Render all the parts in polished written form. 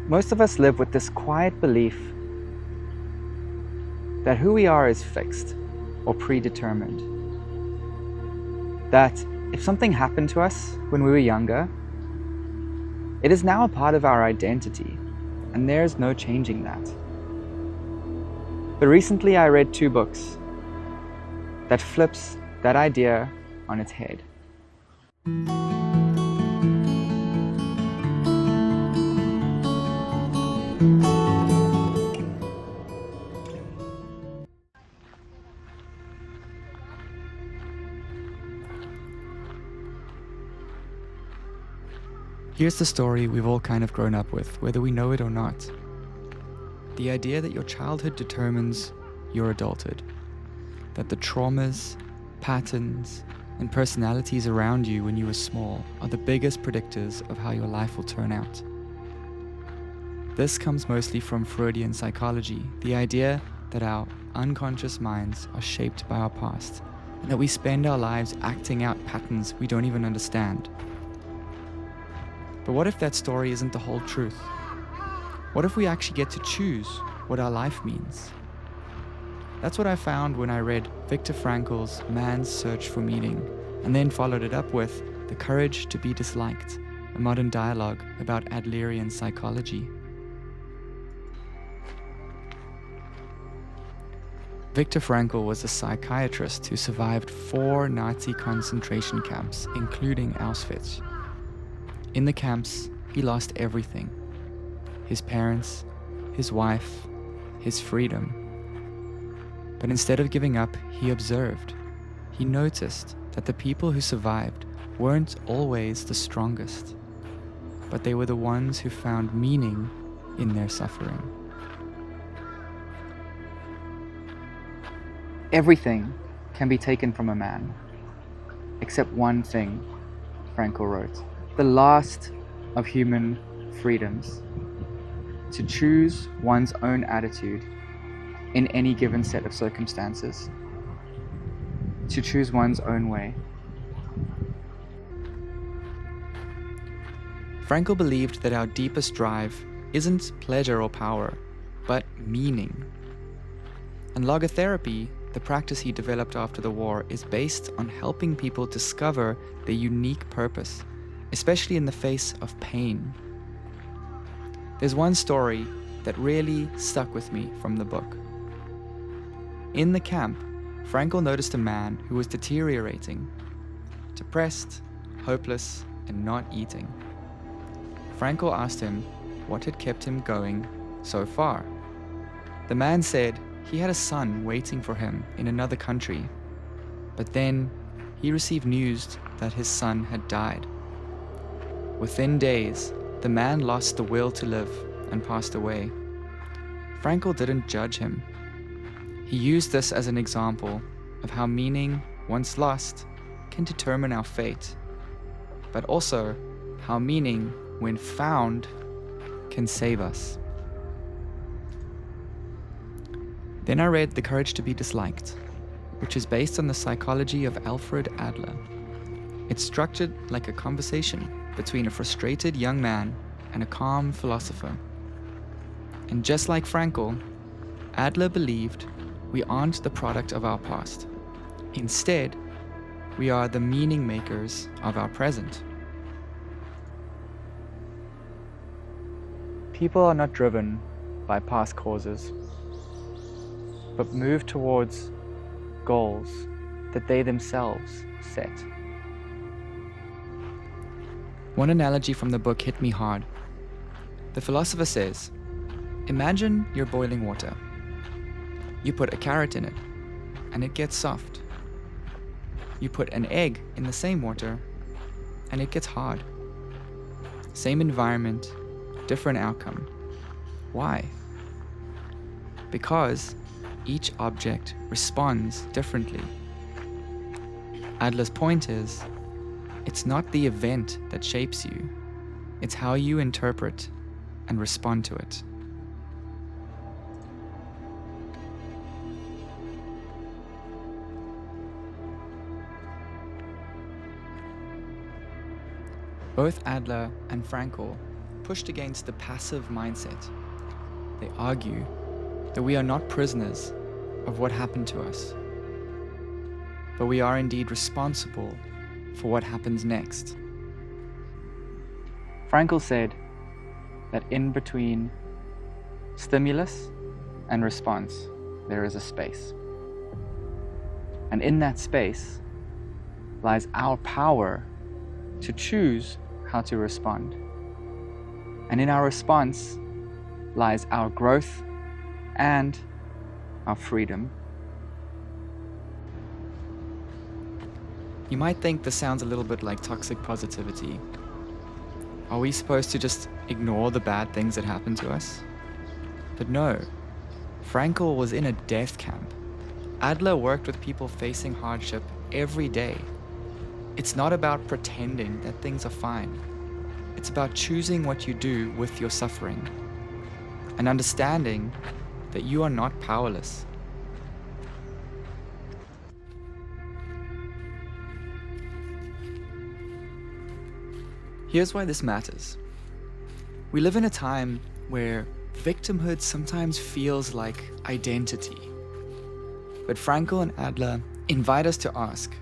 Most of us live with this quiet belief that who we are is fixed or predetermined. That if something happened to us when we were younger, it is now a part of our identity, and there is no changing that. But recently I read 2 books that flips that idea on its head. Here's the story we've all kind of grown up with, whether we know it or not. The idea that your childhood determines your adulthood. That the traumas, patterns, and personalities around you when you were small are the biggest predictors of how your life will turn out. This comes mostly from Freudian psychology, the idea that our unconscious minds are shaped by our past, and that we spend our lives acting out patterns we don't even understand. But what if that story isn't the whole truth? What if we actually get to choose what our life means? That's what I found when I read Viktor Frankl's Man's Search for Meaning, and then followed it up with The Courage to be Disliked, a modern dialogue about Adlerian psychology. Viktor Frankl was a psychiatrist who survived 4 Nazi concentration camps, including Auschwitz. In the camps, he lost everything: his parents, his wife, his freedom. But instead of giving up, he observed. He noticed that the people who survived weren't always the strongest, but they were the ones who found meaning in their suffering. Everything can be taken from a man, except one thing, Frankl wrote. The last of human freedoms, to choose one's own attitude in any given set of circumstances, to choose one's own way. Frankl believed that our deepest drive isn't pleasure or power, but meaning. And logotherapy, the practice he developed after the war, is based on helping people discover their unique purpose, especially in the face of pain. There's one story that really stuck with me from the book. In the camp, Frankl noticed a man who was deteriorating, depressed, hopeless, and not eating. Frankl asked him what had kept him going so far. The man said he had a son waiting for him in another country, but then he received news that his son had died. Within days, the man lost the will to live and passed away. Frankl didn't judge him. He used this as an example of how meaning, once lost, can determine our fate, but also how meaning, when found, can save us. Then I read The Courage to be Disliked, which is based on the psychology of Alfred Adler. It's structured like a conversation between a frustrated young man and a calm philosopher. And just like Frankl, Adler believed we aren't the product of our past. Instead, we are the meaning makers of our present. People are not driven by past causes, but move towards goals that they themselves set. One analogy from the book hit me hard. The philosopher says, imagine you're boiling water. You put a carrot in it, and it gets soft. You put an egg in the same water, and it gets hard. Same environment, different outcome. Why? Because each object responds differently. Adler's point is, it's not the event that shapes you, it's how you interpret and respond to it. Both Adler and Frankl pushed against the passive mindset. They argue that we are not prisoners of what happened to us, but we are indeed responsible for what happens next. Frankl said that in between stimulus and response, there is a space. And in that space lies our power to choose how to respond. And in our response lies our growth and our freedom. You might think this sounds a little bit like toxic positivity. Are we supposed to just ignore the bad things that happen to us? But no, Frankl was in a death camp. Adler worked with people facing hardship every day. It's not about pretending that things are fine. It's about choosing what you do with your suffering and understanding that you are not powerless. Here's why this matters. We live in a time where victimhood sometimes feels like identity. But Frankl and Adler invite us to ask,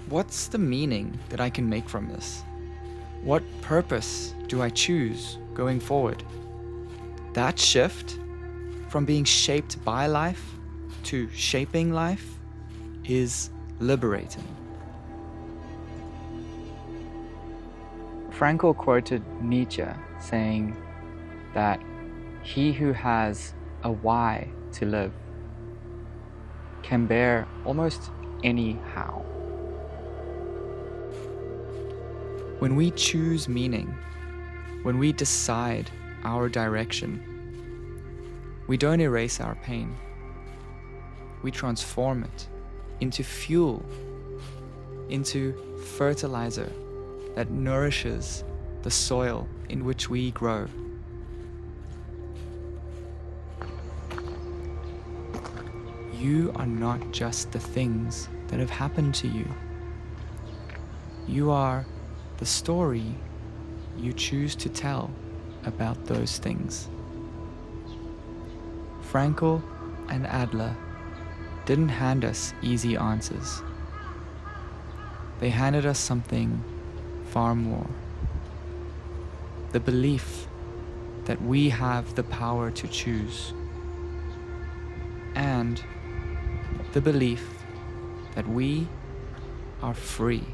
what's the meaning that I can make from this? What purpose do I choose going forward? That shift from being shaped by life to shaping life is liberating. Frankl quoted Nietzsche saying that he who has a why to live can bear almost any how. When we choose meaning, when we decide our direction, we don't erase our pain. We transform it into fuel, into fertilizer that nourishes the soil in which we grow. You are not just the things that have happened to you. You are the story you choose to tell about those things. Frankl and Adler didn't hand us easy answers. They handed us something far more. The belief that we have the power to choose, and the belief that we are free.